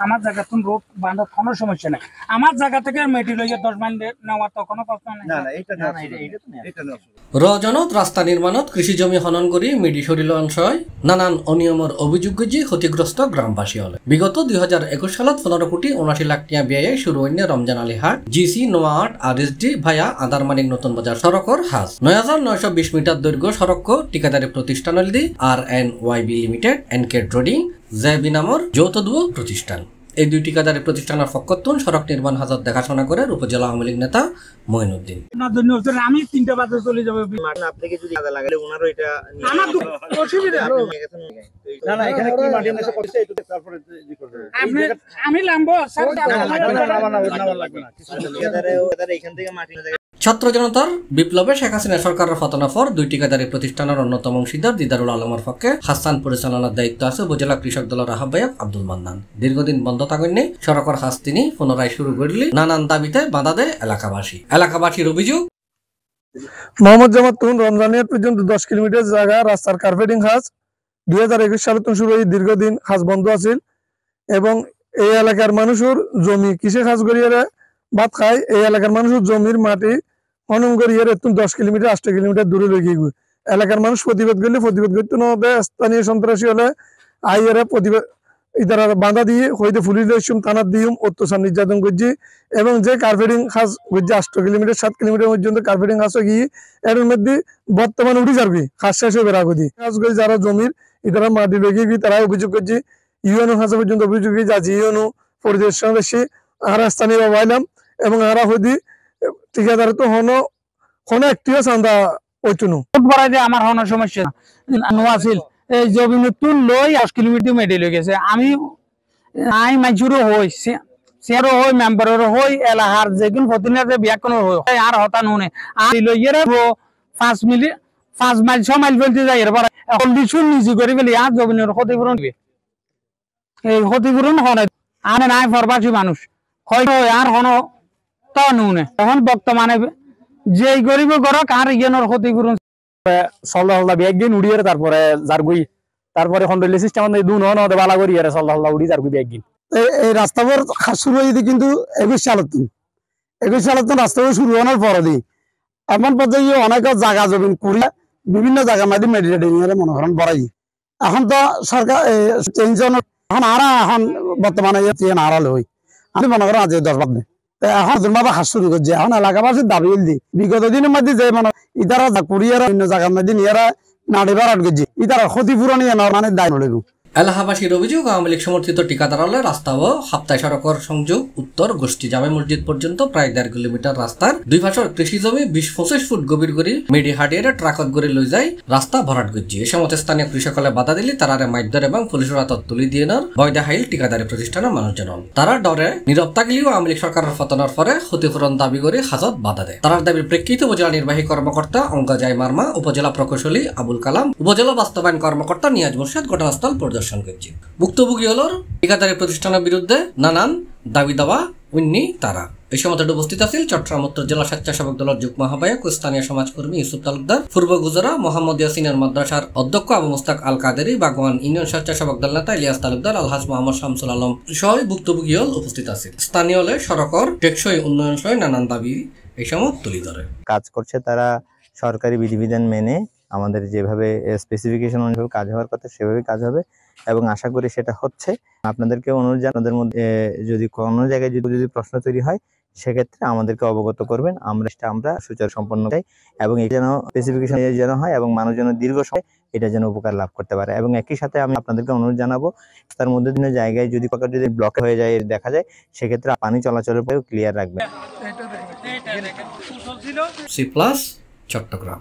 আমার জায়গা তুমি রোড বাঁধা কোনো সমস্যা নাই। আমার জায়গা থেকে মেটি লইয়া 10 মাইল নেওয়ার তো কোনো প্রশ্ন নাই। না এটা না রজনত রাস্তা নির্মাণত কৃষি জমি খনন করে মিডি সরিল অংশয় নানান অনিয়মের অভিযোগ যে ক্ষতিগ্রস্ত গ্রামবাসী হলে বিগত 2021 সালত 15 কোটি 79 লাখ টাকা ব্যয়ে শুরু হইনে রমজান আলী হাট জিসি নোয়াট আরএসডি ভায়া আদারমানিক নতুন বাজার সড়কর হাজ 9920 মিটার দৈর্ঘ্য সড়ক ঠিকাদারি প্রতিষ্ঠান হলদি RNYB limited NK trading JB নামর যৌথ দুয় প্রতিষ্ঠান। এই দুই ঠিকাদারি প্রতিষ্ঠানের পক্ষতুন সড়ক নির্মাণ হাজার দেখাশোনা করে উপজেলা আওয়ামী লীগ নেতা মঈনুদ্দিন। আমি 3টা বাজে চলে যাব। আপনাকে যদি আদা লাগালে ওনারও এটা আমার অসুবিধা না না এখানে কি মাটি এসে পড়ছে একটু তারপরে জি করবে। আমি লাম্বো স্যার লাগবে না ঠিকাদারে এখান থেকে মাটি ছাত্র জনতার বিপ্লবে শেখ হাসিনা সরকারের পতনের পর দুই ঠিকাদারি প্রতিষ্ঠানের অন্যতম অংশীদার দিদারুল আলমের পক্ষে হাসান পরিচালনার দায়িত্ব আছে উপজেলা কৃষক দলের আহ্বায়ক আব্দুল মান্নান। দীর্ঘদিন বন্ধ থাকলে সড়কের কাজ তিনি পুনরায় শুরু করলে নানান দাবিতে বাধা দেয় এলাকাবাসীর অভিযোগ মোহাম্মদ জামাতুন রমজানিয়ার পর্যন্ত 10 কিলোমিটার জায়গা রাস্তার কার্পেটিং কাজ 2021 সালে শুরু হয়ে দীর্ঘদিন কাজ বন্ধ আছিল এবং এই এলাকার মানুষের জমি কৃষি কাজ করিয়ে ভাত খায়। এই এলাকার মানুষের জমির মাটি খনন করিয়ে 10 কিলোমিটার 8 কিলোমিটার দূরে লই গিয়ে এলাকার মানুষ প্রতিবাদ করতে নবে স্থানীয় সন্ত্রাসী হলে আইয়ারা প্রতিবাদ ইতারা বাধা দিয়ে হইতে পুলিশ থানার দিম অত্যাচার নির্যাতন করছি এবং যে কার্পেটিং কাজ করছে 8 কিলোমিটার 7 কিলোমিটার পর্যন্ত কার্পেটিং কাজ গিয়ে এর মধ্যে বর্তমানে উঠে যাবি কাজ শেষ হয়ে বেড়া করি কাজ করে যারা জমির ইতারা মাটি লই গিয়ে তারা অভিযোগ করছে ইউএনও কাছে পর্যন্ত অভিযোগ যাচ্ছি ইউএনও পরিদর্শন বেশি আর স্থানীয় পাইলাম এবং আরা হইদি ঠিকাদার তো হনো একটিও চান্দা ওইটুনু আমার হনো সমস্যা আছিল এই জমি তুল লই 8 কিলোমিটার মেডি লই গেছে। আমি মাইজুরও হই চেয়ারও হই মেম্বারও হই এলাহার যেগুন প্রতিনিধি বিয়াকনো হই আর হতা নুনে আর লইয়ের 5 মাইল 6 মাইল বলতে যাই এর পর কন্ডিশন নিজি করি বলি আর জমিনের ক্ষতিপূরণ দিবে। এই ক্ষতিপূরণ হনে আনে নাই ফরবাসী মানুষ হয় আর হনো তা নুনে এখন বর্তমানে যেই গরিব গরক আর ইয়েনের ক্ষতিপূরণ সল্লাহ একদিন উড়িয়ে তারপরে জারগুই তারপরে খন্ডলি সিস্টেম বালা করি সল্লাহ উড়ি জারগুই একদিন এই রাস্তার শুরু হয়েছে কিন্তু 21 সালত রাস্তা শুরু হওয়ার পর দিই এমন পর্যায়ে অনেক জায়গা জমিন করি বিভিন্ন জায়গা মাঝে মেডিটেটিং মনে করেন বড়াই এখন তো সরকার এখন এখন বর্তমানে আড়ালে হই আমি মনে করেন আজ 10 বাদ নেই এখন জন্মাবা হাস শুরু করছে এখন এলাকাবাসীর দাবি দি বিগত দিনের মধ্যে যে মানে ইতারা কুড়িয়ারা অন্য জায়গার মধ্যে নিয়েরা নাড়িবার আটকেছে ইতারা ক্ষতিপূরণ মানে দায় নড়েগু। এলাহাবাসীর অভিযোগ আওয়ামী লীগ সমর্থিত ঠিকাদারালে রাস্তা ও হাপ্তায় সড়কের সংযোগ উত্তর গোষ্ঠী জামে মসজিদ পর্যন্ত প্রায় 1.5 কিলোমিটার রাস্তার দুই পাশের কৃষি জমি 20-25 ফুট গভীর করে মেডি হাটিয়ে ট্রাকত করে লই যায় রাস্তা ভরাট করছে। এ সময় স্থানীয় কৃষকলে বাধা দিলে তারারে মাইদ্যর এবং পুলিশের হাতত তুলি দিয়ে নেওয়ার ভয় দেখাইল ঠিকাদারি প্রতিষ্ঠানের মানুষজন। তারা ডরে নীরব থাকলেও আওয়ামী লীগ সরকারের পতনের পরে ক্ষতিপূরণ দাবি করে হাজত বাধা দেয়। তার দাবির প্রেক্ষিতে উপজেলা নির্বাহী কর্মকর্তা অঙ্গজাই মার্মা, উপজেলা প্রকৌশলী আবুল কালাম, উপজেলা বাস্তবায়ন কর্মকর্তা নিয়াজ মোর্শেদ ঘটনাস্থল পরিদর্শন করছে। ভুক্তভোগী হল ঠিকাদারি প্রতিষ্ঠানের বিরুদ্ধে নানান দাবি দাওয়া উন্নি তারা। এই সময় উপস্থিত আছেন চট্টগ্রাম উত্তর জেলা স্বেচ্ছাসেবক দলের যুগ্ম আহ্বায়ক ও স্থানীয় সমাজকর্মী ইউসুফ তালুকদার, পূর্ব গুজরা মোহাম্মদিয়া সিনিয়র মাদ্রাসার অধ্যক্ষ আবু মুস্তাক আল কাদেরি, বাগওয়ান ইউনিয়ন স্বেচ্ছাসেবক দল নেতা ইলিয়াস তালুকদার, আলহাজ মোহাম্মদ শামসুল আলম সহ ভুক্তভোগী হল উপস্থিত আছে। স্থানীয় হলে সড়কর টেকসই উন্নয়ন সহ নানান দাবি এই সময় তুলে ধরে কাজ করছে। তারা সরকারি বিধিবিধান মেনে আমাদের যেভাবে স্পেসিফিকেশন অনুযায়ী কাজ হওয়ার কথা সেভাবে কাজ হবে এবং আশা করি সেটা হচ্ছে। আপনাদেরকে অনুরোধ আপনাদের মধ্যে যদি কোনো জায়গায় যদি প্রশ্ন তৈরি হয় সেক্ষেত্রে আমাদেরকে অবগত করবেন। আমরা সুচারু সম্পন্ন চাই এবং এটা যেন স্পেসিফিকেশন যেন হয় এবং মানুষ যেন দীর্ঘ সময় এটা যেন উপকার লাভ করতে পারে। এবং একই সাথে আমি আপনাদেরকে অনুরোধ জানাবো তার মধ্যে দিনের জায়গায় যদি ব্লক হয়ে যায় দেখা যায় সেক্ষেত্রে পানি চলাচলের পরেও ক্লিয়ার রাখবেন। C+ চট্টগ্রাম।